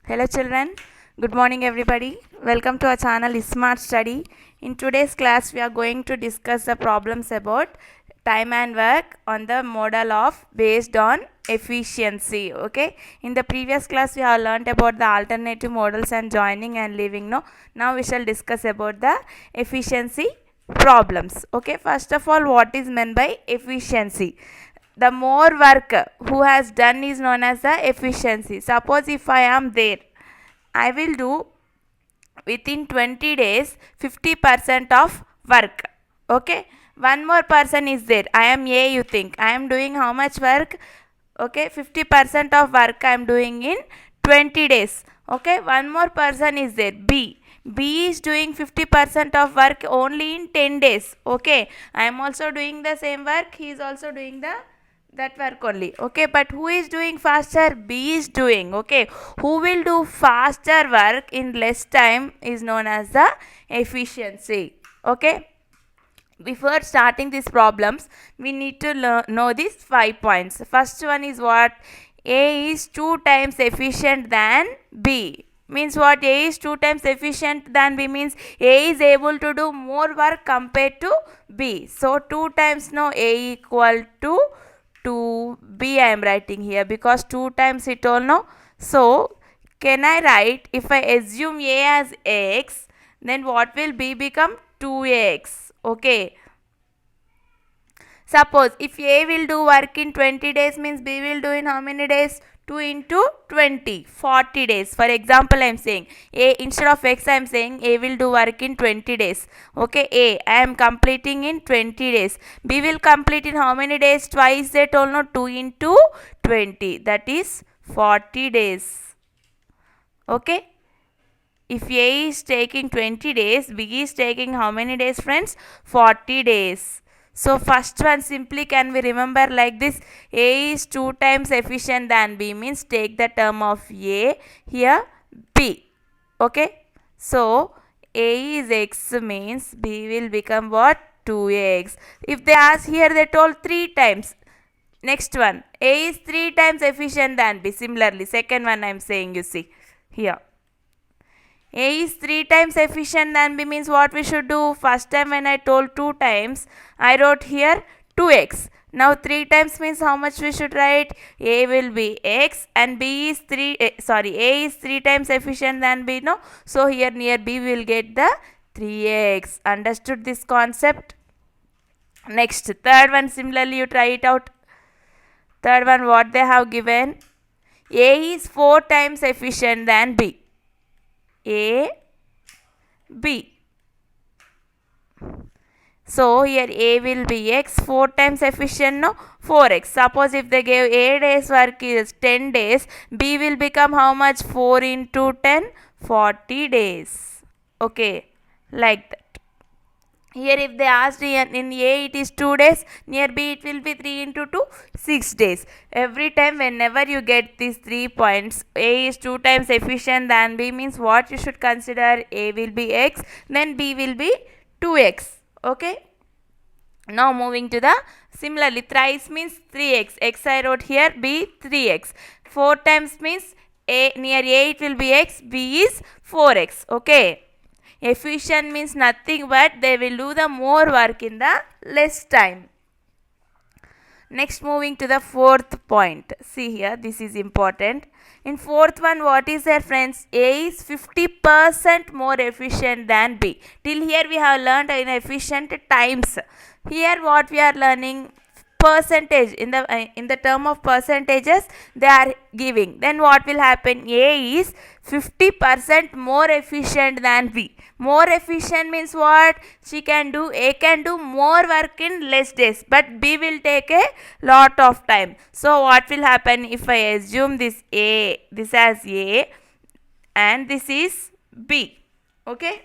Hello children, good morning everybody. Welcome to our channel Smart Study. In today's class we are going to discuss the problems about time and work on the model of based on efficiency. Okay, in the previous class we have learnt about the alternative models and joining and leaving. No, now we shall discuss about the efficiency problems. Okay, first of all, what is meant by efficiency? The more work who has done is known as the efficiency. Suppose if I am there, I will do within 20 days 50% of work. Okay, one more person is there. I am A, you think I am doing how much work? Okay, 50% of work I am doing in 20 days. Okay, one more person is there, B is doing 50% of work only in 10 days. Okay, I am also doing the same work, he is also doing the that work only. Okay, but who is doing faster? B is doing. Okay, who will do faster work in less time is known as the efficiency. Okay, before starting these problems we need to know these 5 points. First one is what? A is 2 times efficient than B. Means what? A is 2 times efficient than B means A is able to do more work compared to B. So 2 times, no, A equal to 2B I am writing here because 2 times it all, no. So can I write, if I assume A as X, then what will B become? 2X. Okay, suppose if A will do work in 20 days means B will do in how many days? 2 into 20, 40 days. For example, I am saying A instead of X, I am saying A will do work in 20 days. Okay, A I am completing in 20 days. B will complete in how many days? Twice that all, no, 2 into 20, that is 40 days. Okay, if A is taking 20 days, B is taking how many days, friends? 40 days. So first one simply can we remember like this: A is 2 times efficient than B means take the term of A here B. Okay, so A is X means B will become what? 2X. If they ask here, they told 3 times. Next one, A is 3 times efficient than B. Similarly, second one I am saying, you see here. A is 3 times efficient than B means what we should do? First time when I told 2 times, I wrote here 2x. Now 3 times means how much we should write? A will be x and B is 3, A is 3 times efficient than B, no? So here near B we will get the 3x. Understood this concept? Next, third one, similarly you try it out. Third one, what they have given? A is 4 times efficient than B. A, B. So here A will be X, 4 times efficient, no, 4x. Suppose if they gave A days work is 10 days, B will become how much? 4 into 10, 40 days. Okay, like that. Here if they asked in A it is 2 days, near B it will be 3 into 2, 6 days. Every time whenever you get these 3 points, A is 2 times efficient than B means what you should consider? A will be X, then B will be 2x. Okay. Now moving to the similarly thrice means 3x. X I wrote here, B 3x. 4 times means A, near A it will be X, B is 4x. Okay. Efficient means nothing but they will do the more work in the less time. Next, moving to the fourth point. See here, this is important. In fourth one, what is there, friends? A is 50% more efficient than B. Till here we have learned in efficient times. Here what we are learning? Percentage. In the term of percentages they are giving. Then what will happen? A is 50% more efficient than B. More efficient means what? A can do more work in less days, but B will take a lot of time. So what will happen if I assume this as A and this is B? Okay,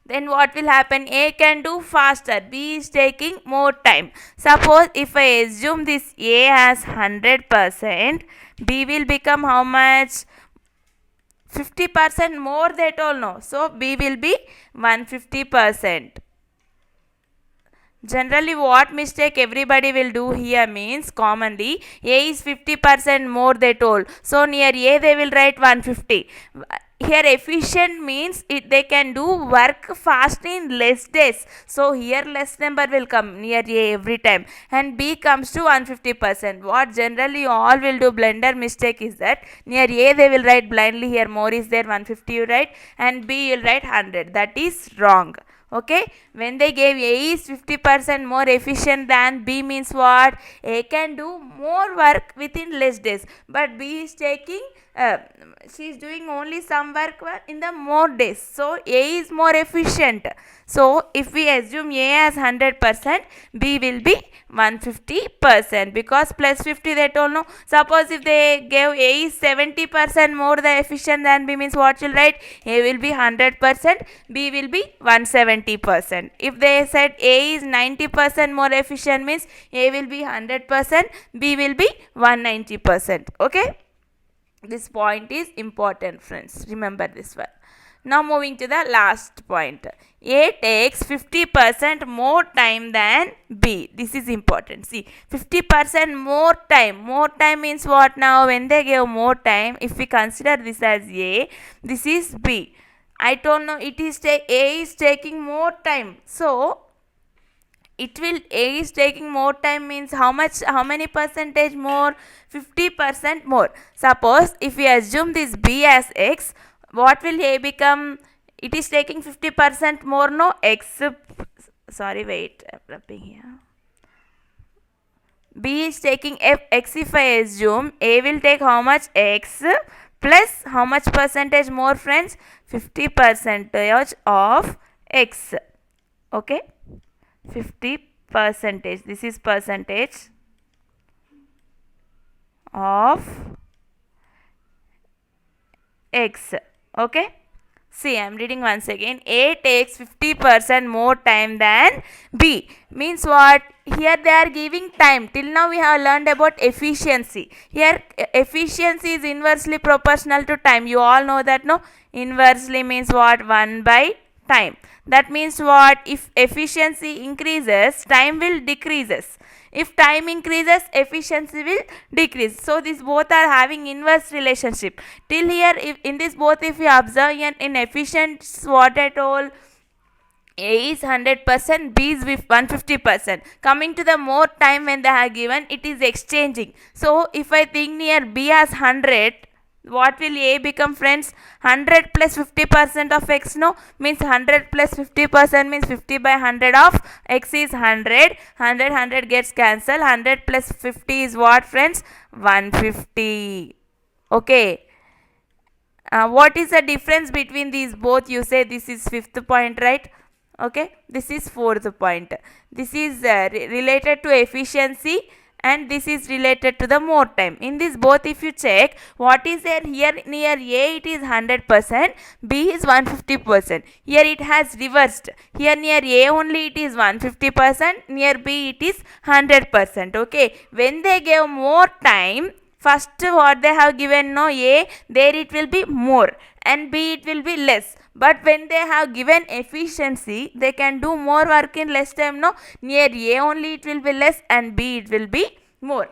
then what will happen? A can do faster, B is taking more time. Suppose if I assume this A has 100%, B will become how much? 50% more, that all know. So B will be 150%. Generally, what mistake everybody will do here means commonly A is 50% more they told. So near A they will write 150. Here efficient means they can do work fast in less days. So here less number will come near A every time. And B comes to 150%. What generally all will do blunder mistake is that near A they will write blindly, here more is there 150 you write, and B you will write 100. That is wrong. Okay, when they gave A is 50% more efficient than B means what? A can do more work within less days, but B is taking she is doing only some work in the more days, so A is more efficient. So if we assume A as 100%, B will be 150%, because plus 50 they told no. Suppose if they gave A is 70% more the efficient than B means what will write? A will be 100%, B will be 170%. If they said A is 90% more efficient means A will be 100%, B will be 190%. Okay, this point is important, friends, remember this one. Now moving to the last point. A takes 50% more time than B. This is important. See, 50% more time. More time means what now? When they give more time, if we consider this as A, this is B. I don't know, it is A is taking more time. So it will A is taking more time means how many percentage more? 50% more. Suppose if we assume this B as X, what will A become? It is taking 50% more, no? X, sorry, wait, I'm rubbing here. B is taking X. If I assume A will take how much? X plus how much percentage more, friends? 50 percentage of X. Okay, 50 percentage, this is percentage of X. Okay, see, I am reading once again. A takes 50% more time than B. Means what? Here they are giving time. Till now we have learned about efficiency. Here efficiency is inversely proportional to time. You all know that, no? Inversely means what? 1 by time. That means what? If efficiency increases, time will decreases. If time increases, efficiency will decrease. So these both are having inverse relationship. Till here, if in this both, if we observe in efficient, what at all, A is 100%, B is 150%. Coming to the more time when they have given, it is exchanging. So if I think near B as 100, what will A become, friends? 100 plus 50% of X, no? Means 100 plus 50% means 50 by 100 of X is 100. 100 gets cancelled. 100 plus 50 is what, friends? 150. Okay. What is the difference between these both? You say this is fifth point, right? Okay, this is fourth point. This is related to efficiency, and this is related to the more time. In this both, if you check, what is there here? Near A it is 100%, B is 150%. Here it has reversed. Here near A only it is 150%, near B it is 100%. Okay, when they gave more time, first what they have given, no, A, there it will be more, and B it will be less. But when they have given efficiency, they can do more work in less time, no? Near A only it will be less, and B it will be more.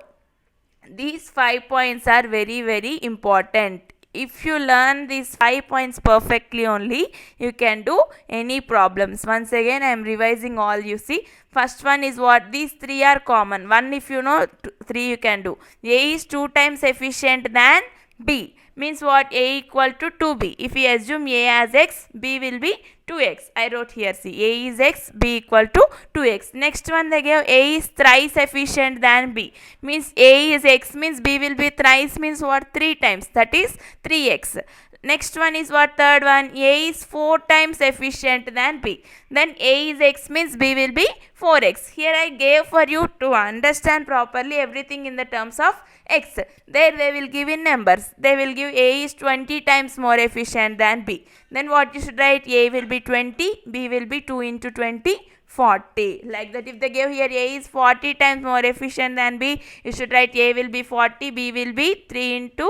These 5 points are very, very important. If you learn these 5 points perfectly only, you can do any problems. Once again, I am revising all, you see. First one is what? These 3 are common. 1 if you know, 3 you can do. A is 2 times efficient than B. Means what? A equal to 2B. If we assume A as X, B will be 2X. I wrote here, see, A is X, B equal to 2X. Next one they gave A is thrice efficient than B. Means A is X means B will be thrice means what? 3 times. That is 3X. Next one is what? Third one, A is 4 times efficient than B. Then A is X means B will be 4X. Here I gave for you to understand properly everything in the terms of X. There they will give in numbers. They will give A is 20 times more efficient than B. Then what you should write? A will be 20, B will be 2 into 20, 40. Like that, if they give here A is 40 times more efficient than B, you should write A will be 40, B will be 3 into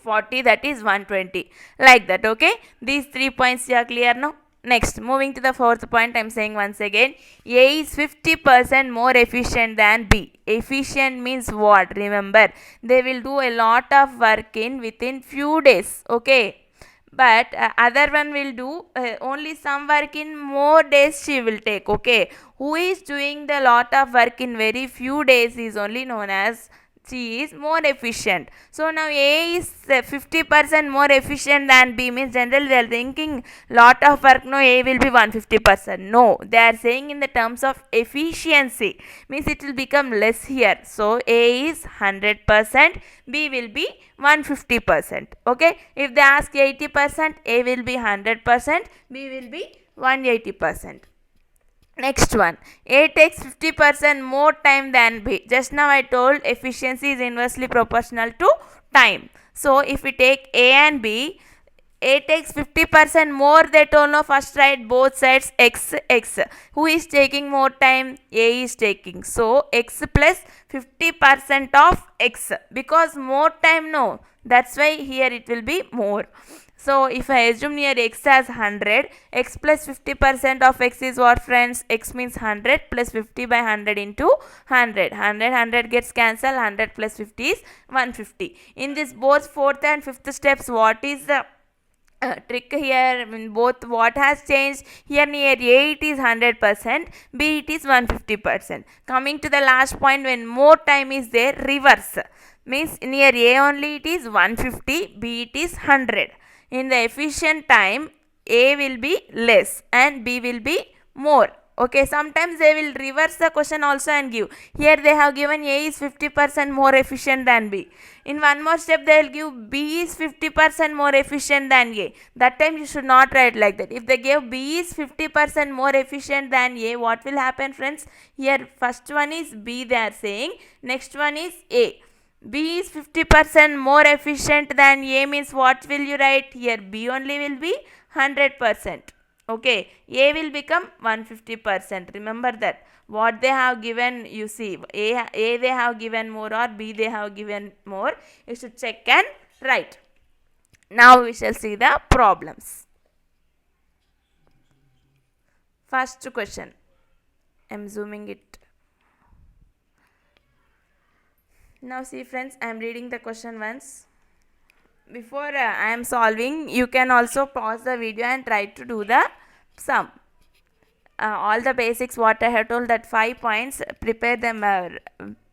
40, that is 120. Like that, okay? These 3 points are clear now? Next, moving to the fourth point, I am saying once again, A is 50% more efficient than B. Efficient means what? Remember, they will do a lot of work in within few days. Okay, but other one will do only some work in more days she will take. Okay, who is doing the lot of work in very few days is only known as she is more efficient. So now A is 50% more efficient than B, means generally they are thinking lot of work, no, A will be 150%. No, they are saying in the terms of efficiency, means it will become less here. So A is 100%, B will be 150%. Okay, if they ask 80%, A will be 100%, B will be 180%. Next one, A takes 50% more time than B. Just now I told efficiency is inversely proportional to time. So if we take A and B, A takes 50% more, they told. No, first write both sides x. Who is taking more time? A is taking. So x plus 50% of x, because more time, no, that's why here it will be more. So if I assume here x as 100, x plus 50% of x is what, friends? X means 100 plus 50 by 100 into 100. 100 gets cancelled. 100 plus 50 is 150. In this both fourth and fifth steps, what is the trick here? In both, what has changed? Here near A it is 100%, B it is 150%. Coming to the last point, when more time is there, reverse. Means near A only it is 150, B it is 100. In the efficient time, A will be less and B will be more. Okay, sometimes they will reverse the question also and give. Here they have given A is 50% more efficient than B. In one more step they will give B is 50% more efficient than A. That time you should not write like that. If they give B is 50% more efficient than A, what will happen, friends? Here first one is B they are saying, next one is A. B is 50% more efficient than A means what will you write? Here B only will be 100%. Okay, A will become 150%. Remember that. What they have given, you see, A they have given more or B they have given more. You should check and write. Now we shall see the problems. First question. I am zooming it. Now see, friends, I am reading the question once. Before I am solving, you can also pause the video and try to do the sum. All the basics what I have told, that 5 points, prepare them,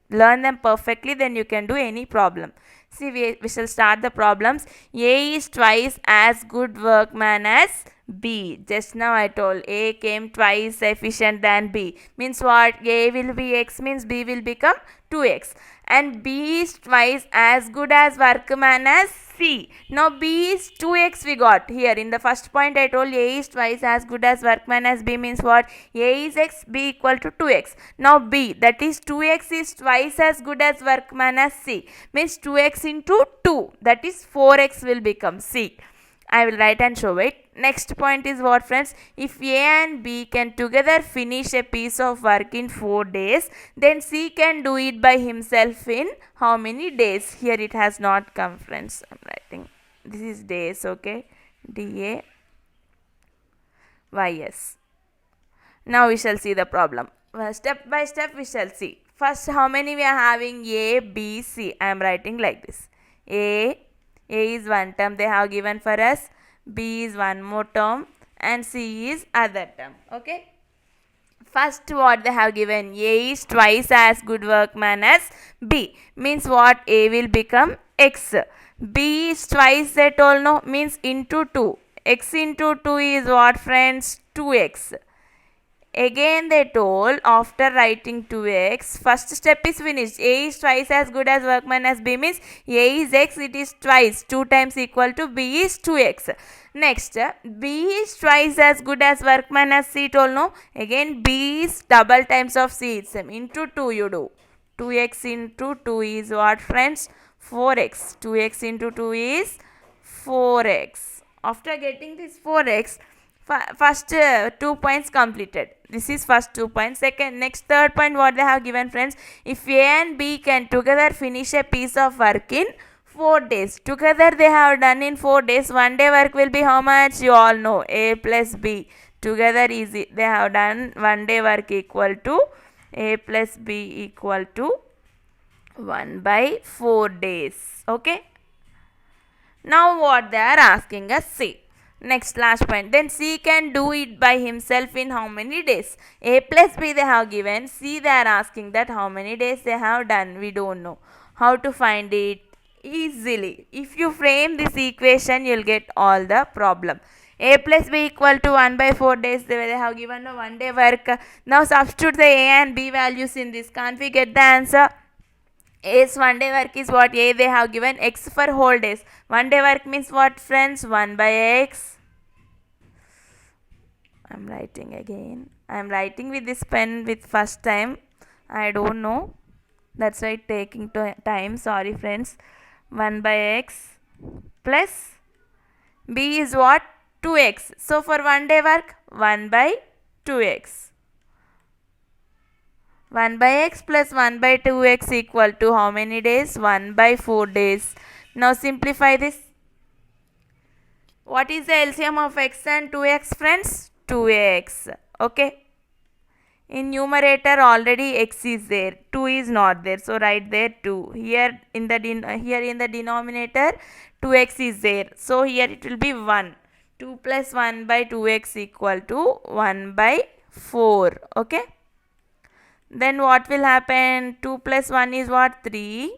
learn them perfectly, then you can do any problem. See, we shall start the problems. A is twice as good workman as B. Just now I told A came twice efficient than B. Means what? A will be x, means B will become 2x. And B is twice as good as workman as C. Now B is 2x we got. Here in the first point I told A is twice as good as workman as B, means what? A is x, B equal to 2x. Now B, that is 2x is twice as good as workman as C, means 2x into 2, that is 4x will become C. I will write and show it. Next point is what, friends? If A and B can together finish a piece of work in 4 days, then C can do it by himself in how many days? Here it has not come, friends. I am writing. This is days, okay? DAYS. Now we shall see the problem. Step by step we shall see. First, how many we are having? A, B, C. I am writing like this. A is one term they have given for us, B is one more term, and C is other term. Okay. First, what they have given? A is twice as good workman as B. Means what? A will become x. B is twice that all, no, means into 2. X into 2 is what, friends? 2x. Again they told, after writing 2x, first step is finished. A is twice as good as workman as B, means A is x, it is twice, 2 times equal to B is 2x. Next, B is twice as good as workman as C told, no. Again B is double times of C itself, into 2 you do. 2x into 2 is what, friends? 4x. 2x into 2 is 4x. After getting this 4x, first 2 points completed. This is first 2 points. Second, next third point what they have given, friends? If A and B can together finish a piece of work in 4 days. Together they have done in 4 days. One day work will be how much? You all know. A plus B. Together easy. They have done one day work equal to A plus B equal to 1 by 4 days. Okay. Now what they are asking us, C. Next last point. Then C can do it by himself in how many days? A plus B they have given. C they are asking that how many days they have done. We don't know. How to find it? Easily. If you frame this equation, you will get all the problem. A plus B equal to 1 by 4 days. They have given a 1 day work. Now substitute the A and B values in this. Can't we get the answer? A's 1 day work is what? A they have given x for whole days. 1 day work means what, friends? 1 by x. I'm writing again. I'm writing with this pen with first time. I don't know. That's why taking time. Sorry friends. 1 by x plus B is what? 2x. So for 1 day work, 1 by 2x. 1 by x plus 1 by 2x equal to how many days? 1 by 4 days. Now simplify this. What is the LCM of x and 2x, friends? 2x. Okay. In numerator already x is there. 2 is not there. So write there 2. Here in the denominator 2x is there. So here it will be 1. 2 plus 1 by 2x equal to 1 by 4. Okay. Then what will happen? 2 plus 1 is what? 3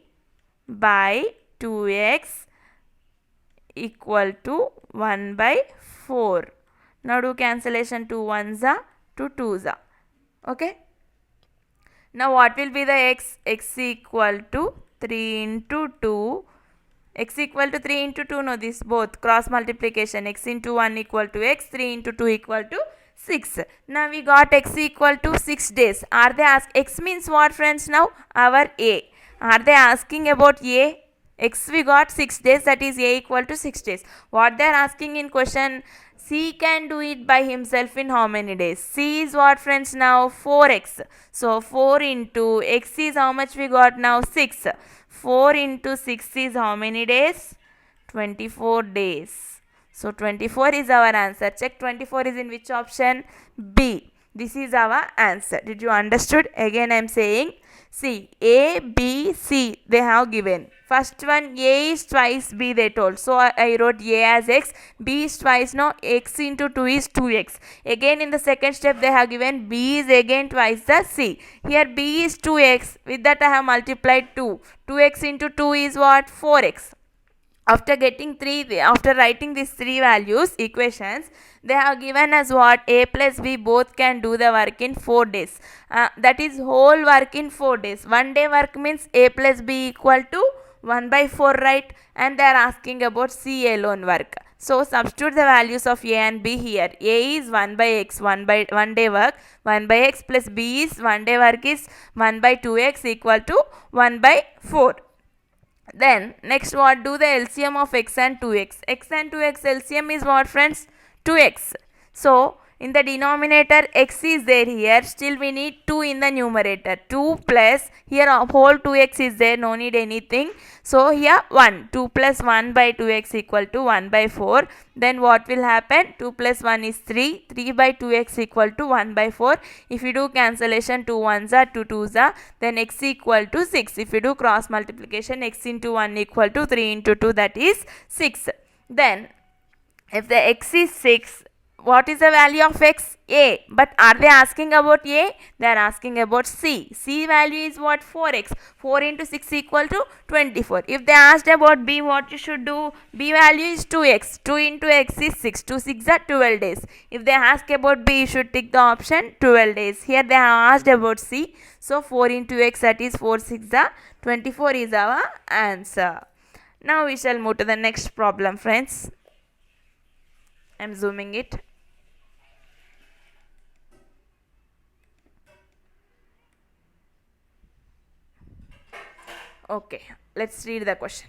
by 2x equal to 1 by 4. Now do cancellation. 2 1s are 2 2s are. Okay. Now what will be the x? X equal to 3 into 2. X equal to 3 into 2. No, this both cross multiplication. X into 1 equal to x. 3 into 2 equal to 6. Now we got x equal to 6 days. Are they ask x means what, friends? Now our A. Are they asking about A? X we got 6 days, that is A equal to 6 days. What they are asking in question, C can do it by himself in how many days? C is what, friends? Now 4x. So 4 into x is how much we got now? 6. 4 into 6 is how many days? 24 days. So 24 is our answer. Check 24 is in which option? B. This is our answer. Did you understood? Again I am saying, see, A, B, C they have given. First one, A is twice B they told. So I wrote A as x. B is twice. No, x into 2 is 2x. Again in the second step they have given B is again twice the C. Here B is 2x. With that I have multiplied 2. 2x into 2 is what? 4x. After writing these three values, equations, they have given us what? A plus B both can do the work in 4 days. That is whole work in 4 days. 1 day work means A plus B equal to 1 by 4, right? And they are asking about C alone work. So substitute the values of A and B here. A is 1 by x, 1 day work, 1 by x plus B is 1 day work is 1 by 2x equal to 1 by 4. Then next, what? Do the LCM of x and 2x. X and 2x LCM is what, friends? 2x. So in the denominator x is there here. Still we need 2 in the numerator. 2 plus here whole 2x is there. No need anything. So here 1. 2 plus 1 by 2x equal to 1 by 4. Then what will happen? 2 plus 1 is 3. 3 by 2x equal to 1 by 4. If you do cancellation, 2 1s are 2 2s are. Then x equal to 6. If you do cross multiplication, x into 1 equal to 3 into 2, that is 6. Then if the x is 6, what is the value of x? A. But are they asking about A? They are asking about C. C value is what? 4x. 4 into 6 equal to 24. If they asked about B, what you should do? B value is 2x. 2 into x is 6. 2 6 are 12 days. If they ask about B, you should take the option 12 days. Here they have asked about C. So 4 into x, that is 4 6 are 24 is our answer. Now we shall move to the next problem, friends. I am zooming it. Okay, let's read the question.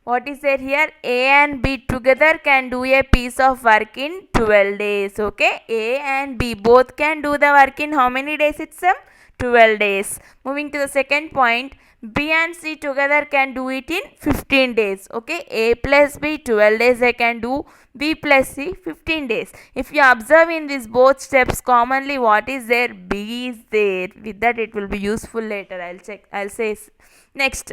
What is there here? A and B together can do a piece of work in 12 days. Okay, A and B both can do the work in how many days itself? 12 days. Moving to the second point, B and C together can do it in 15 days. Okay, A plus B 12 days they can do, B plus C 15 days. If you observe in these both steps commonly what is there, B is there. With that it will be useful later. I'll say next.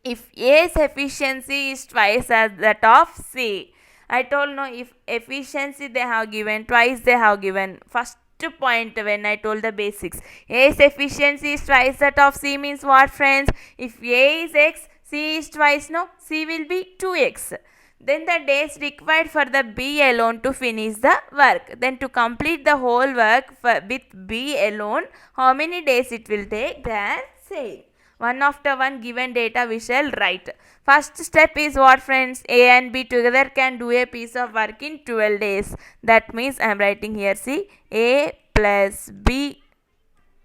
If A's efficiency is twice as that of C. I told no, if efficiency they have given, twice they have given. First point when I told the basics. A's efficiency is twice that of C means what, friends? If A is X, C is twice, no? C will be 2X. Then the days required for the B alone to finish the work. Then to complete the whole work with B alone, how many days it will take? They are saying. One after one given data we shall write. First step is what, friends? A and B together can do a piece of work in 12 days. That means I am writing here, see, A plus B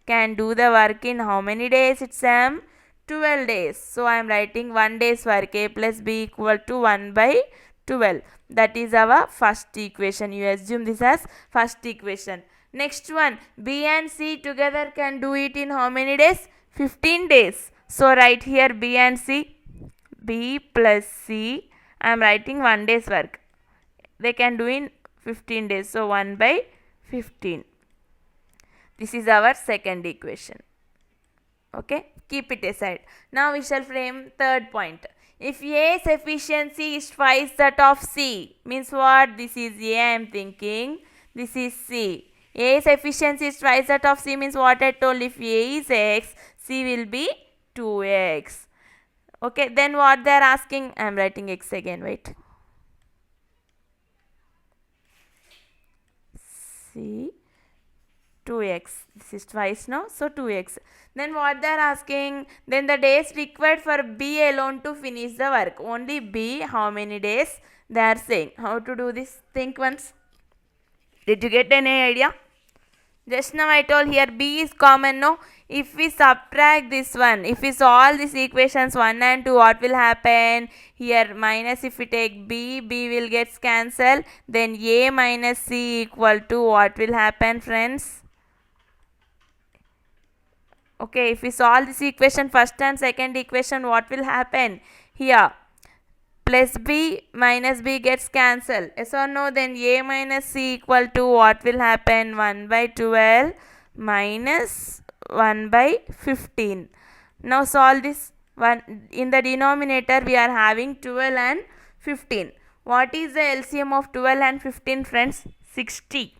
can do the work in how many days? It's 12 days. So I am writing 1 day's work. A plus B equal to 1 by 12. That is our first equation. You assume this as first equation. Next one, B and C together can do it in how many days? 15 days. So write here B and C. B plus C. I am writing 1 day's work. They can do in 15 days. So 1 by 15. This is our second equation. Okay, keep it aside. Now we shall frame third point. If A's efficiency is twice that of C, means what? This is A, I am thinking. This is C. A's efficiency is twice that of C means what I told. If A is X, C will be 2X. Okay, then what they are asking? I am writing X again, wait. C 2x. This is twice now, so 2x. Then what they are asking? Then the days required for B alone to finish the work. Only B, how many days? They are saying. How to do this? Think once. Did you get any idea? Just now I told here B is common, no? If we subtract this one, if we solve these equations 1 and 2, what will happen? Here minus, if we take B, B will get cancelled. Then A minus C equal to what will happen, friends? Okay, if we solve this equation, first and second equation, what will happen? Here plus B minus B gets cancelled. Yes or no? Then A minus C equal to what will happen? 1 by 12 minus 1 by 15. Now solve this one. In the denominator we are having 12 and 15. What is the LCM of 12 and 15, friends? 60.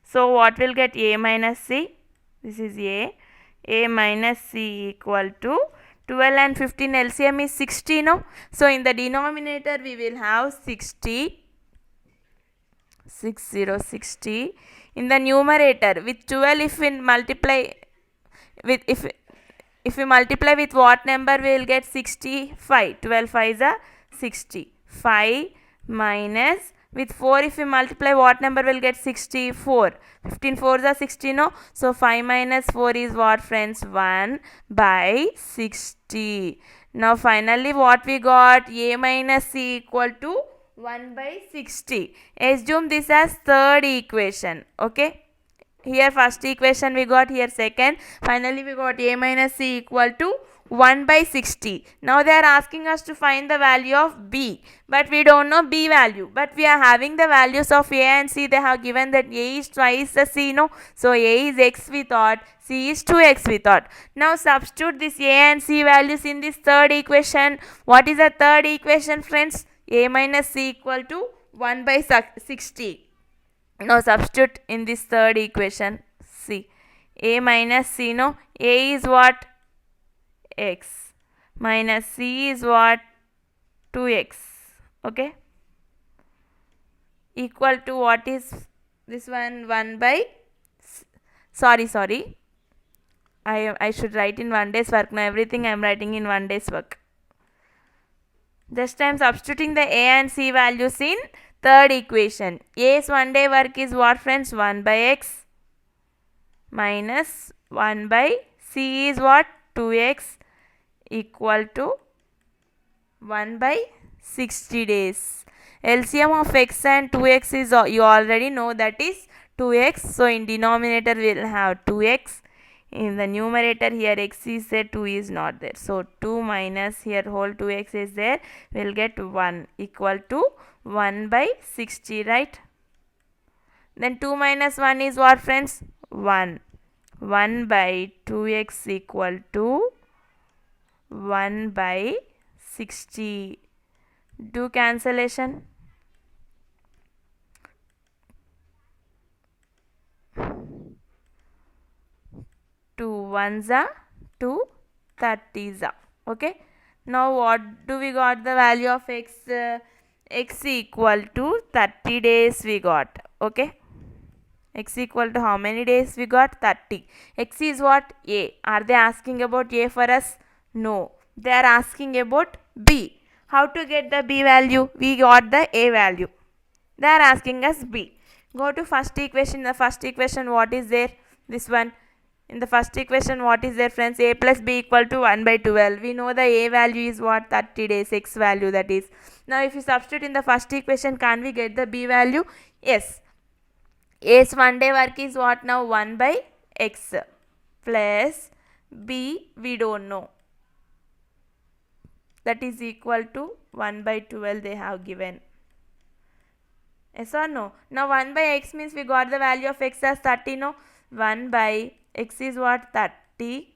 So what will get? A minus C. This is A minus C equal to 12 and 15 LCM is 60, no? So in the denominator we will have 60. In the numerator with 12, if we multiply with if we multiply with what number, we will get 65. 12 5 is a 60. 5 minus with 4, if we multiply what number, will get 64. 15 4 is a 60, no? So 5 minus 4 is what, friends? 1 by 60. Now finally what we got? A minus C equal to 1 by 60. Assume this as third equation. Okay. Here first equation we got, here second. Finally we got A minus C equal to 1 by 60. Now they are asking us to find the value of B. But we don't know B value. But we are having the values of A and C. They have given that A is twice the C, no? So A is X we thought. C is 2X we thought. Now substitute this A and C values in this third equation. What is the third equation, friends? A minus C equal to 1 by 60. Now substitute in this third equation. C. A minus C, no? A is what? X. Minus C is what? 2X. Okay. Equal to what is this one? 1 by... Sorry. I should write in 1 day's work. Now everything I am writing in 1 day's work. Just I am substituting the A and C values in third equation. A's 1 day work is what, friends? 1 by X minus 1 by C is what? 2X equal to 1 by 60 days. LCM of X and 2X is, you already know, that is 2X. So in denominator we will have 2X. in the numerator here x is there, 2 is not there. So 2 minus here whole 2x is there, we'll get 1 equal to 1 by 60, right? Then 2 minus 1 is what, friends? 1. 1 by 2x equal to 1 by 60. Do cancellation. 2 ones are 2 30s are. Okay. Now what do we got the value of x? X equal to 30 days we got. Okay. X equal to how many days we got? 30. X is what? A. Are they asking about A for us? No. They are asking about B. How to get the B value? We got the A value. They are asking us B. Go to first equation. The first equation what is there? This one. In the first equation what is there, friends? A plus B equal to 1 by 12. We know the A value is what? 30 days. X value that is. Now if you substitute in the first equation, can we get the B value? Yes. A's 1 day work is what now? 1 by x plus B we don't know. That is equal to 1 by 12 they have given. Yes or no? Now 1 by x means we got the value of x as 30, no? 1 by x is what? 30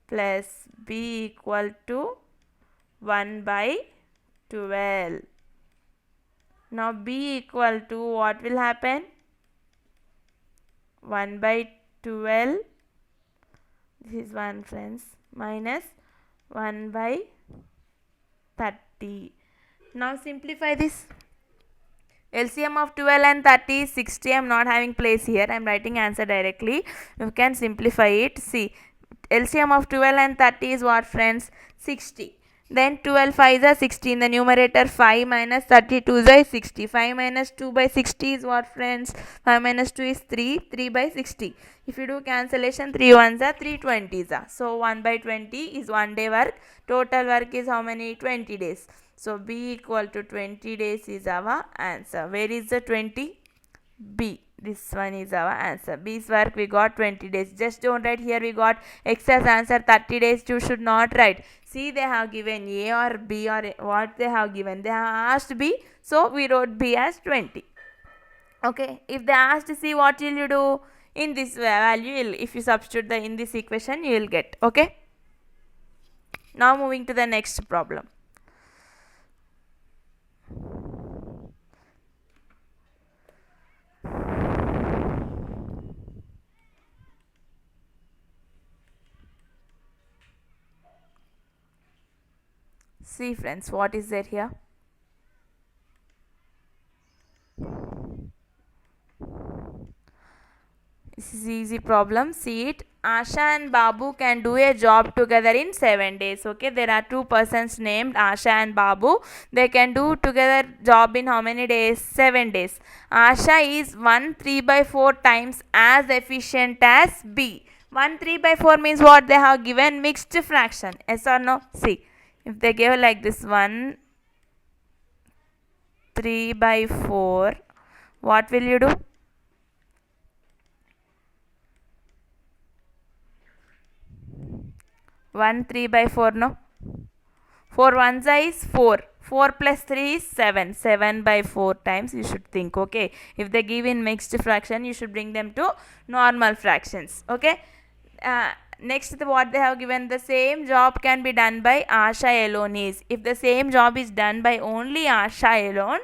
plus B equal to 1 by 12. Now B equal to what will happen? 1 by 12, this is 1, friends, minus 1 by 30. Now simplify this. LCM of 12 and 30 is 60. I am not having place here. I am writing answer directly. You can simplify it. See, LCM of 12 and 30 is what, friends? 60. Then 12 5s are 60. In the numerator 5 minus 32 is 60. 5 minus 2 by 60 is what, friends? 5 minus 2 is 3. 3 by 60. If you do cancellation, 3 ones are 3 20s are. So 1 by 20 is 1 day work. Total work is how many? 20 days. So B equal to 20 days is our answer. Where is the 20? B. This one is our answer. B's work we got 20 days. Just don't write here we got X as answer 30 days. You should not write. See, they have given A or B or what they have given. They have asked B. So we wrote B as 20. Okay. If they asked C, what will you do? In this value, if you substitute in this equation, you will get. Okay. Now moving to the next problem. See, friends, what is there here? This is easy problem. See it. Asha and Babu can do a job together in 7 days. Okay, there are two persons named Asha and Babu. They can do together job in how many days? 7 days. Asha is 1 3/4 times as efficient as B. 1 3/4 means what? They have given mixed fraction. Yes or no? See, if they give like this 1 3/4, what will you do? 1 3/4, no? 4 ones is 4. 4 plus 3 is 7. 7/4 times you should think. Okay. If they give in mixed fraction, you should bring them to normal fractions. Okay. Next, what they have given, the same job can be done by Asha alone is. If the same job is done by only Asha alone,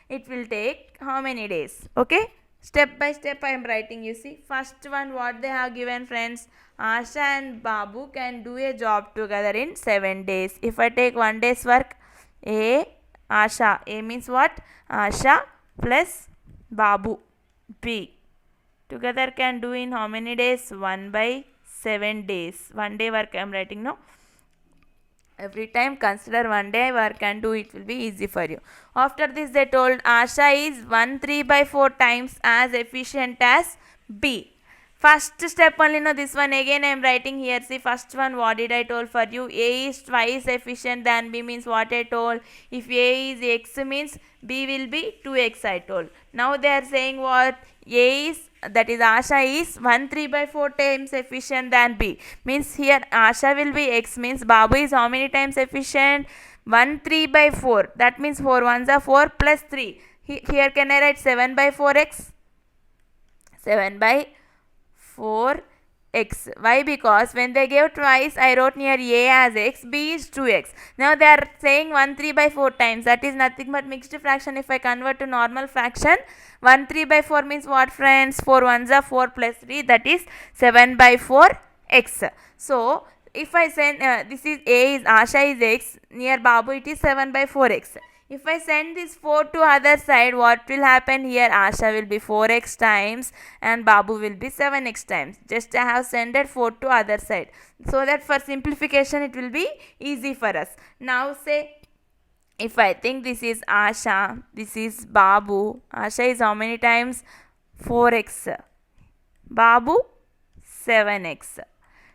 it will take how many days? Okay. Step by step I am writing, you see. First one, what they have given, friends? Asha and Babu can do a job together in 7 days. If I take 1 day's work, Asha. A means what? Asha plus Babu. B. Together can do in how many days? 1 by 7 days. 1 day work I am writing now. Every time consider 1 day work and do, it will be easy for you. After this they told Asha is 1 3/4 times as efficient as B. First step only, no, this one again I am writing here. See, first one, what did I told for you? A is twice efficient than B means what I told. If A is X means B will be 2X I told. Now they are saying what? A is, that is Asha is 1 3 by 4 times efficient than B. Means here Asha will be X means Babu is how many times efficient? 1 3 by 4. That means 4 ones are 4 plus 3. Here can I write 7 by 4X? 7 by 4x. Why? Because when they gave twice, I wrote near a as x, b is 2x. Now they are saying 1 3 by 4 times. That is nothing but mixed fraction. If I convert to normal fraction, 1 3 by 4 means what, friends? 4 ones are 4 plus 3, that is 7 by 4x. So if I send this is a is Asha is x, near Babu it is 7 by 4x. If I send this 4 to other side, what will happen here? Asha will be 4x times and Babu will be 7x times. Just I have sent 4 to other side. So that for simplification it will be easy for us. Now say, if I think this is Asha, this is Babu. Asha is how many times? 4x. Babu 7x.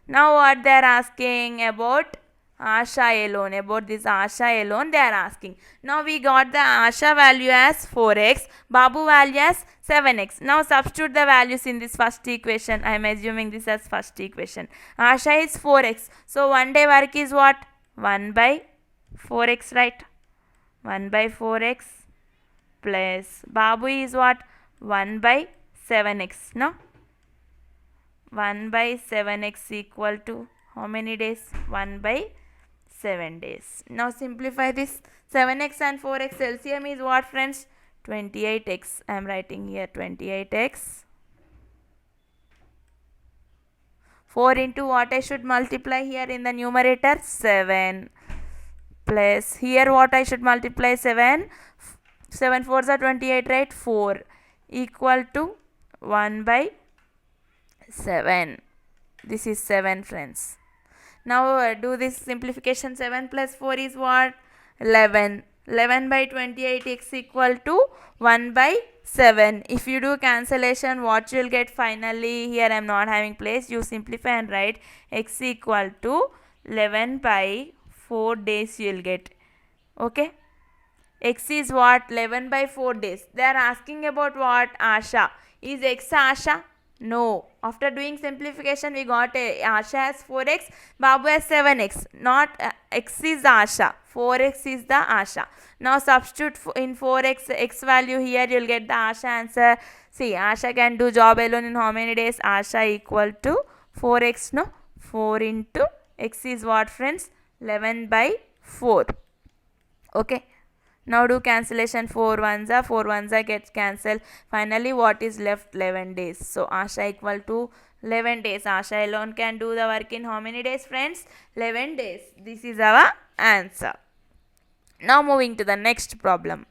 Now what they are asking about? Asha alone, about this Asha alone they are asking. Now we got the Asha value as 4x, Babu value as 7x. Now substitute the values in this first equation. I am assuming this as first equation. Asha is 4x. So one day work is what? 1 by 4x, right? 1 by 4x plus Babu is what? 1 by 7x. No? 1 by 7x equal to how many days? 1 by 7 days. Now simplify this. 7x and 4x LCM is what, friends? 28x. I am writing here 28x. 4 into what I should multiply here in the numerator? 7. Plus here what I should multiply? 7. 7 4s are 28, right? 4 equal to 1 by 7. This is 7, friends. Now do this simplification. 7 plus 4 is what? 11. 11 by 28x equal to 1 by 7. If you do cancellation, what you will get finally? Here I am not having place. You simplify and write x equal to 11 by 4 days you will get. Okay. X is what? 11 by 4 days. They are asking about what? Asha. Is x Asha? No. After doing simplification, we got Asha as 4x, Babu as 7x. Not x is Asha. 4x is the Asha. Now substitute in 4x x value here. You will get the Asha answer. See, Asha can do job alone in how many days? Asha equal to 4x. No. 4 into x is what, friends? 11 by 4. Okay. Now do cancellation. 4 ones are gets cancelled. Finally what is left? 11 days. So Asha equal to 11 days. Asha alone can do the work in how many days, friends? 11 days. This is our answer. Now moving to the next problem.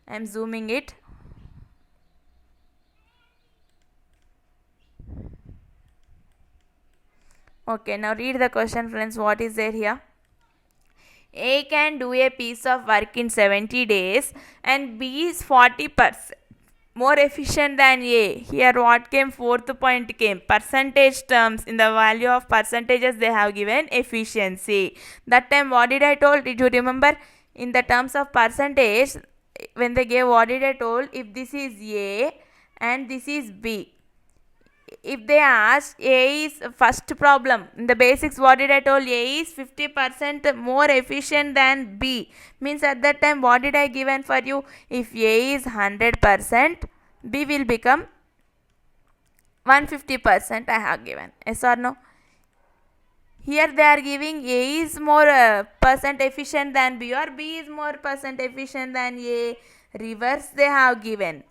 I am zooming it. Okay, now read the question, friends. What is there here? A can do a piece of work in 70 days and B is 40% more efficient than A. Here what came? Fourth point came. Percentage terms. In the value of percentages they have given efficiency. That time what did I told? Did you remember? In the terms of percentage, when they gave, what did I told? If this is A and this is B. If they ask A is first problem, in the basics what did I told? A is 50% more efficient than B. Means at that time what did I given for you? If A is 100%, B will become 150% I have given. Yes or no? Here they are giving A is more percent efficient than B, or B is more percent efficient than A. Reverse they have given.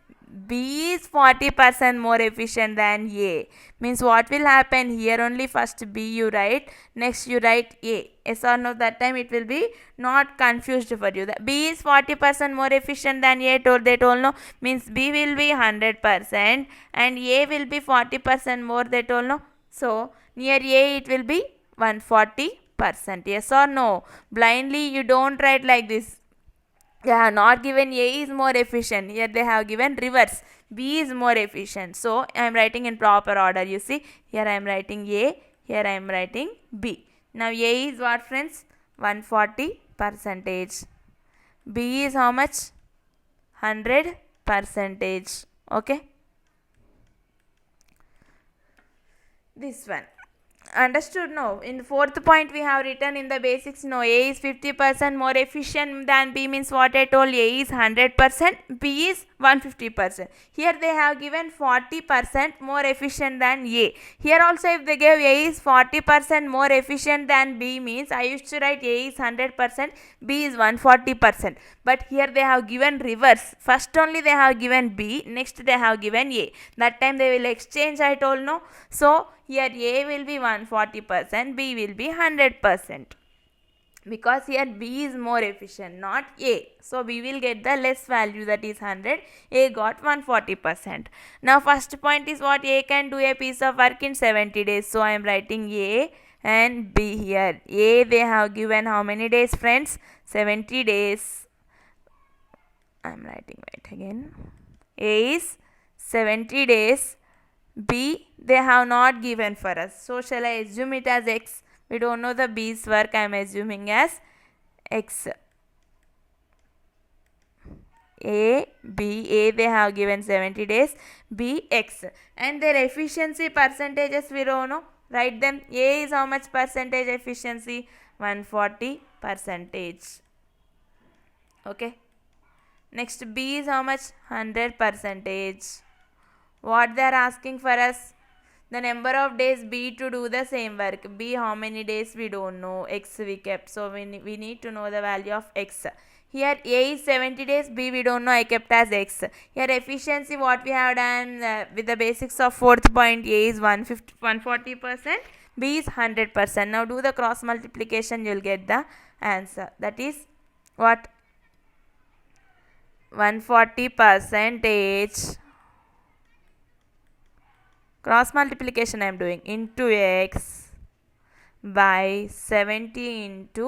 B is 40% more efficient than A. Means what will happen? Here only first B you write, next you write A. Yes or no? That time it will be not confused for you. B is 40% more efficient than A. They told no. Means B will be 100% and A will be 40% more. They told no. So near A it will be 140%. Yes or no? Blindly you don't write like this. They have not given A is more efficient. Here they have given reverse. B is more efficient. So I am writing in proper order. You see, here I am writing A, here I am writing B. Now A is what, friends? 140 percentage. B is how much? 100 percentage. Okay. This one. Understood? No. In the fourth point we have written in the basics, no, A is 50% more efficient than B means what I told, A is 100%, B is 150%. Here they have given 40% more efficient than A. Here also if they gave A is 40% more efficient than B means I used to write A is 100%, B is 140%. But here they have given reverse. First only they have given B, next they have given A. That time they will exchange, I told, no. So here A will be 140%, B will be 100%. Because here B is more efficient, not A. So we will get the less value, that is 100. A got 140%. Now first point is what, A can do a piece of work in 70 days. So I am writing A and B here. A they have given how many days, friends? 70 days. I am writing right again. A is 70 days. B they have not given for us. So shall I assume it as X? We don't know the B's work. I am assuming as X. A, B, A they have given 70 days. B, X. And their efficiency percentages we don't know. Write them. A is how much percentage efficiency? 140 percentage. Okay. Next B is how much? 100 percentage. What they are asking for us? The number of days B to do the same work. B how many days we don't know. X we kept. So we need to know the value of X. Here A is 70 days. B we don't know. I kept as X. Here efficiency what we have done with the basics of fourth point. A is 140%. B is 100%. Now do the cross multiplication. You will get the answer. That is what? 140 percentage. Cross multiplication I am doing into X by 70 into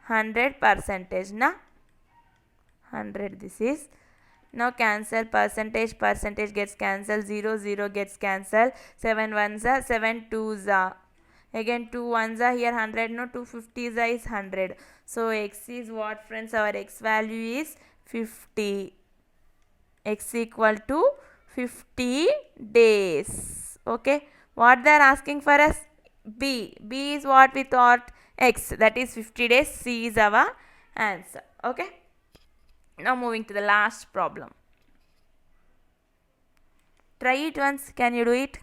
100 percentage, na? 100 this is. Now cancel percentage, percentage gets cancelled, 0, 0 gets cancelled, 7 ones are, 7 twos are. Again 2 ones are here, 100, no, 250s is 100. So X is what, friends? Our X value is 50. X equal to 50 days. Okay. What they are asking for us? B. B is what we thought? X. That is 50 days. C is our answer. Okay. Now moving to the last problem. Try it once. Can you do it?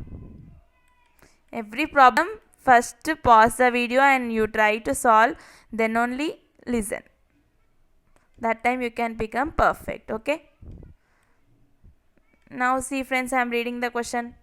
Every problem, first pause the video and you try to solve. Then only listen. That time you can become perfect. Okay. Now see, friends, I am reading the question.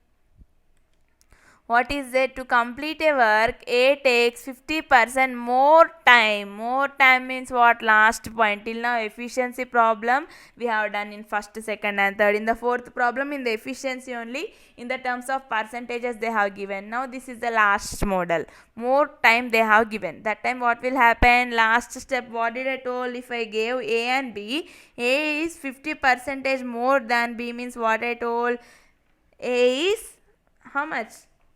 What is it? To complete a work, A takes 50% more time. More time means what? Last point. Till now efficiency problem we have done in first, second and third. In the fourth problem, in the efficiency only, in the terms of percentages they have given. Now this is the last model. More time they have given. That time what will happen? Last step, what did I told? If I gave A and B, A is 50% more than B means what I told? A is how much?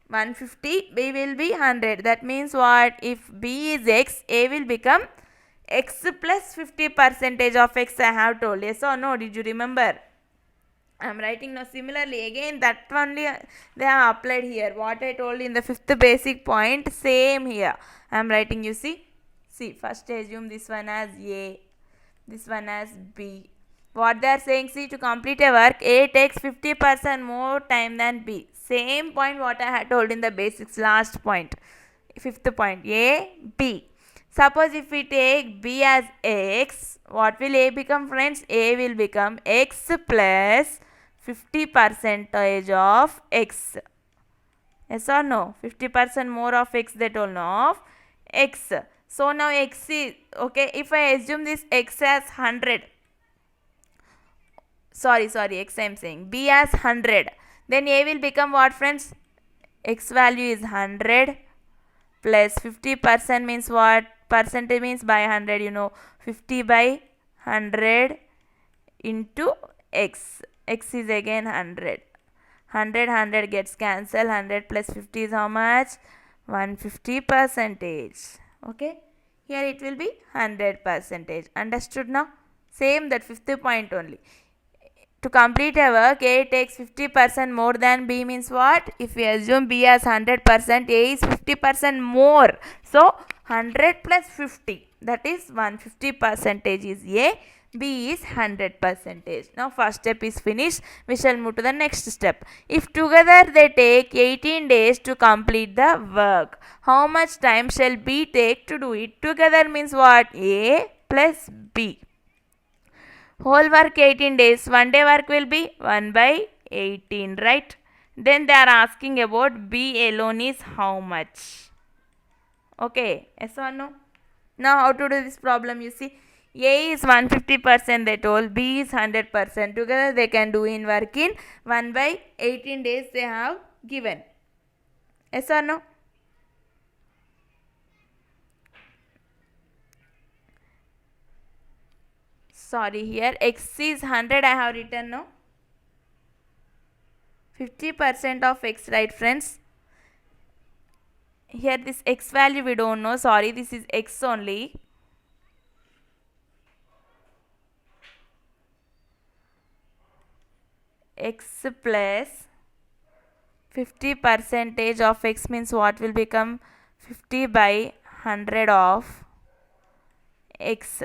150, B will be 100. That means what? If B is X, A will become X plus 50% of X I have told. Yes or no? Did you remember? I am writing now. Similarly, again that only they have applied here. What I told in the fifth basic point, same here. I am writing, you see. See, first I assume this one as A, this one as B. What they are saying, see, to complete a work, A takes 50% more time than B. Same point what I had told in the basics, last point, fifth point, A, B. Suppose if we take B as X, what will A become, friends? A will become X plus 50% of X. Yes or no? 50% more of X, they told, no, of X. So now X is, okay, if I assume this X as 100, sorry, X I am saying, B as 100, then A will become what, friends? X value is 100 plus 50% means what? Percentage means by 100, you know, 50 by 100 into x. X is again 100. 100 gets cancelled. 100 plus 50 is how much? 150 percentage. Okay. Here it will be 100 percentage. Understood now? Same that fifth point only. To complete a work, A takes 50% more than B means what? If we assume B has 100%, A is 50% more. So, 100 plus 50, that is 150 percentage is A. B is 100 percentage. Now, first step is finished. We shall move to the next step. If together they take 18 days to complete the work, how much time shall B take to do it? Together means what? A plus B. Whole work 18 days. One day work will be 1 by 18, right? Then they are asking about B alone is how much. Okay, yes or no? Now how to do this problem? You see, A is 150% they told, B is 100%. Together they can do in work in 1 by 18 days they have given. Yes or no? Sorry, here x is 100 I have written now. 50% of x, right friends? Here this x value we don't know. Sorry, this is x only. X plus 50% of x means what will become 50 by 100 of x.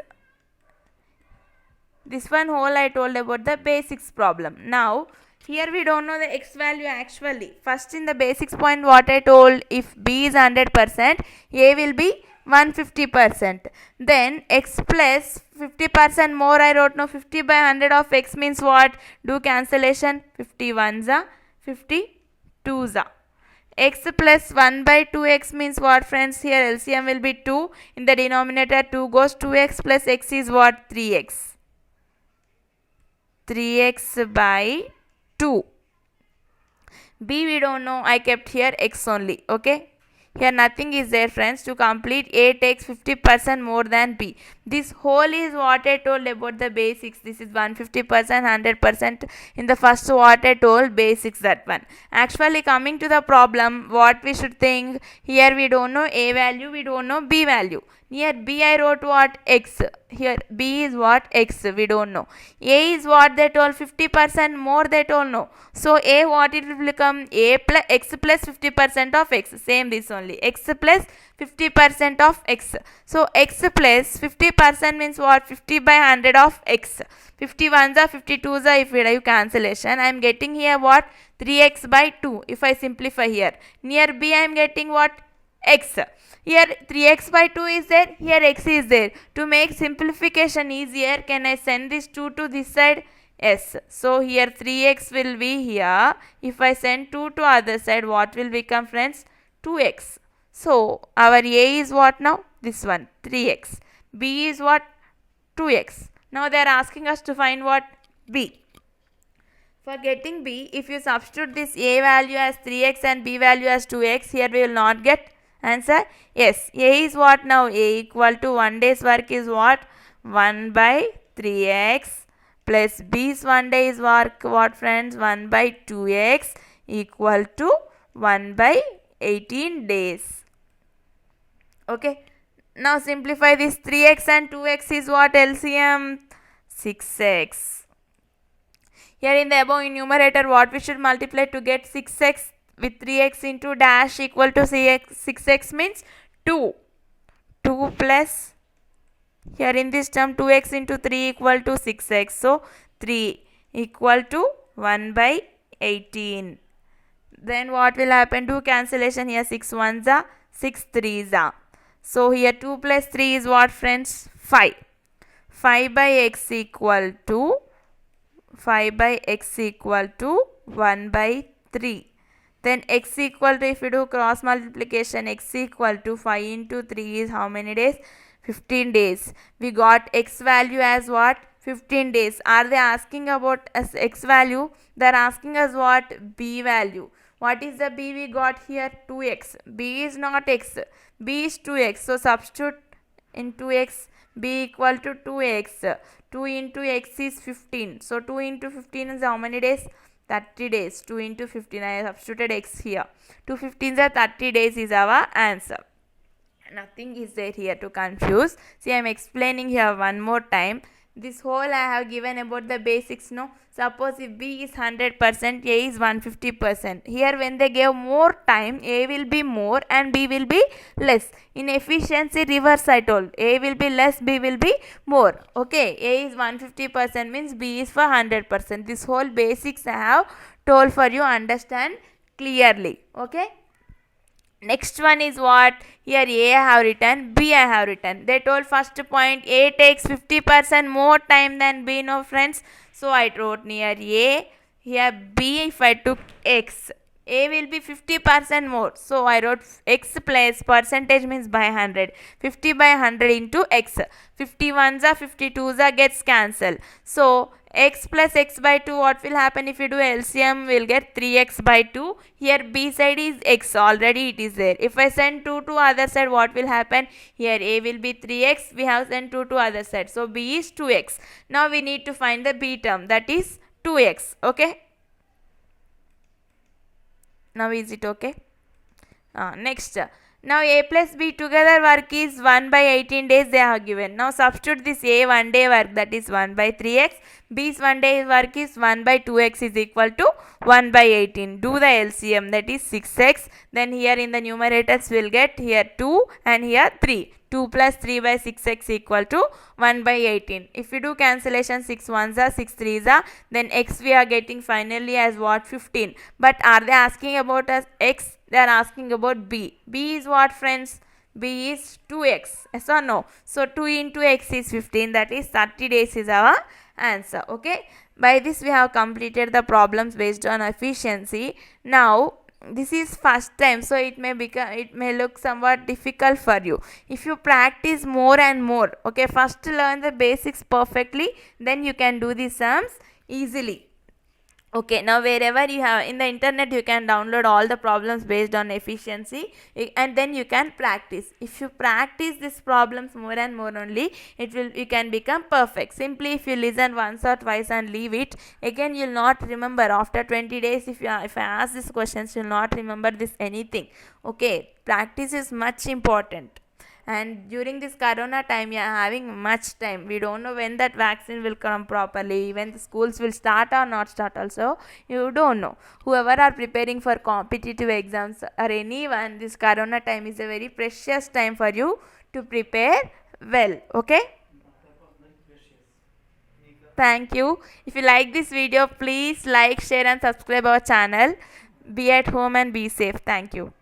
This one whole I told about the basics problem. Now here we don't know the x value actually. First in the basics point what I told, if B is 100%, A will be 150%. Then x plus 50% more I wrote now. 50 by 100 of x means what? Do cancellation. 51 za, 52 za. X plus 1 by 2x means what friends? Here LCM will be 2. In the denominator 2 goes, 2x plus x is what? 3x. 3x by 2. B we don't know, I kept here x only. Okay. Here nothing is there friends. To complete, A takes 50% more than B. This whole is what I told about the basics. This is 150%, 100%. In the first what I told basics, that one. Actually coming to the problem, what we should think, here we don't know A value, we don't know B value. Near B I wrote what? X. Here B is what? X. We don't know. A is what they told? 50% more they told no. So A what it will become? A plus X plus 50% of X. Same this only. X plus 50% of X. So X plus 50% means what? 50 by 100 of X. 51s are 52s are if we do cancellation. I am getting here what? 3x by 2. If I simplify here. Near B I am getting what? X. Here 3x by 2 is there, here x is there. To make simplification easier, can I send this 2 to this side? Yes. So here 3x will be here. If I send 2 to other side, what will become friends? 2x. So our A is what now? This one, 3x. B is what? 2x. Now they are asking us to find what? B. For getting B, if you substitute this A value as 3x and B value as 2x, here we will not get answer. Yes, A is what now? A equal to 1 day's work is what? 1 by 3x plus B's 1 day's work what friends? 1 by 2x equal to 1 by 18 days. Okay. Now simplify this. 3x and 2x is what? LCM 6x. Here in the above numerator what we should multiply to get 6x? With 3x into dash equal to 6x means 2. 2 plus, here in this term 2x into 3 equal to 6x. So 3 equal to 1 by 18. Then what will happen? Do cancellation here. 6 1s are 6 3s are. So here 2 plus 3 is what friends? 5. 5 by x equal to 1 by 3. Then x equal to, if you do cross multiplication, x equal to 5 into 3 is how many days? 15 days. We got x value as what? 15 days. Are they asking about as x value? They are asking us what? B value. What is the B we got here? 2x. B is not x. B is 2x. So substitute in 2x. B equal to 2x. 2 into x is 15. So 2 into 15 is how many days? 30 days. 2 into 15. I have substituted x here. 2 15s are 30 days is our answer. Nothing is there here to confuse. See, I am explaining here one more time. This whole I have given about the basics, no? Suppose if B is 100%, A is 150%. Here when they gave more time, A will be more and B will be less. In efficiency reverse I told. A will be less, B will be more. Okay, A is 150% means B is for 100%. This whole basics I have told for you understand clearly. Okay. Next one is what? Here A I have written, B I have written. They told first point A takes 50% more time than B, no friends. So I wrote near A. Here B, if I took X, A will be 50% more. So I wrote X plus percentage means by 100. 50 by 100 into X. 51s are 52s are gets cancelled. So x plus x by 2, what will happen if you do LCM? We'll get 3x by 2. Here B side is x, already it is there. If I send 2 to other side, what will happen? Here A will be 3x, we have sent 2 to other side. So B is 2x. Now we need to find the B term, that is 2x. Okay. Now is it okay? Next. Now A plus B together work is 1 by 18 days they have given. Now substitute this A 1 day work, that is 1 by 3x. B's 1 day work is 1 by 2x is equal to 1 by 18. Do the LCM, that is 6x. Then here in the numerators we will get here 2 and here 3. 2 plus 3 by 6x equal to 1 by 18. If we do cancellation, 6 1s are 6 3s are, then x we are getting finally as what? 15. But are they asking about us x? They are asking about b. B is what, friends? B is 2x. Yes or no? So 2 into x is 15, that is 30 days is our answer. Okay. By this we have completed the problems based on efficiency. Now this is first time, so it may look somewhat difficult for you. If you practice more and more, okay, first learn the basics perfectly, then you can do the sums easily. Okay, now wherever you have in the internet, you can download all the problems based on efficiency, and then you can practice. If you practice these problems more and more only, you can become perfect. Simply if you listen once or twice and leave it, again you will not remember. After 20 days, if I ask these questions, you will not remember this anything. Okay, practice is much important. And during this corona time, we are having much time. We don't know when that vaccine will come properly, when the schools will start or not start also, you don't know. Whoever are preparing for competitive exams or anyone, this corona time is a very precious time for you to prepare well. Okay, thank you. If you like this video, please like, share and subscribe our channel. Be at home and be safe. Thank you.